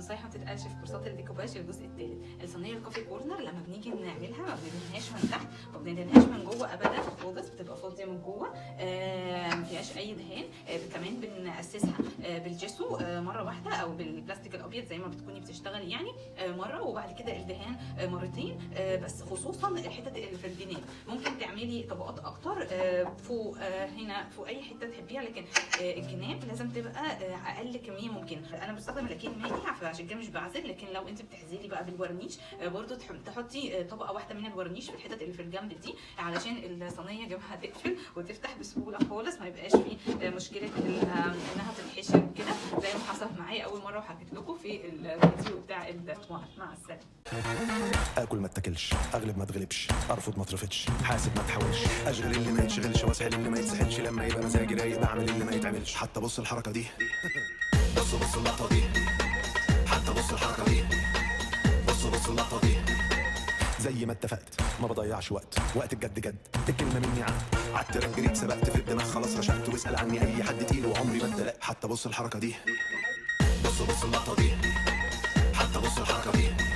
نصايح ما تتقالش في كورسات الديكوباج الجزء الثالث. الصينيه الكوفي كورنر لما بنيجي نعملها ما بندهنهاش من تحت وما بندهنهاش من جوه ابدا خالص، بتبقى فاضيه من جوه ما فيهاش اي دهان. كمان بنأسسها بالجيسو مره واحده او بالبلاستيك الابيض زي ما بتكوني بتشتغلي يعني مره، وبعد كده الدهان مرتين بس. خصوصا الحتت اللي في الجناب ممكن تعملي طبقات اكتر فوق هنا فوق اي حته تحبيها، لكن الجناب لازم تبقى اقل كميه ممكن. انا بستخدم الاكيل مائي فعشان كده مش بعزل، لكن لو انت بتعزلي بقى بالورنيش برضو تحطي طبقه واحده من الورنيش في الحتت اللي في الجنب دي علشان الصينيه جنبها تقفل وتفتح بسهوله خالص، ما يبقاش في مشكله انها تتحشر وكده زي ما حصل معايا اول مره وحكيت لكم في الفيديو بتاع التطوان. مع السلامه. اكل ما اتاكلش، اغلب ما اتغلبش، ارفض ما اترفضش، حاسب ما تحاولش، اشغل اللي ما يتشغلش واسحل اللي ما يتسحلش، لما يبقى مزاجي رايق بعمل اللي ما يتعملش. حتى بص الحركه دي، بص اللقطه دي، حتى بص الحركه دي، بص اللقطه دي. زي ما اتفقت ما بضيعش وقت الجد جد، الكلمه مني عدت رجريت سبقت في الدماغ خلاص رشقت، واسال عني اي حد تقيل وعمري ما اتدلقت. حتى بص الحركه دي، بص اللقطه دي، حتى بص الحركه دي.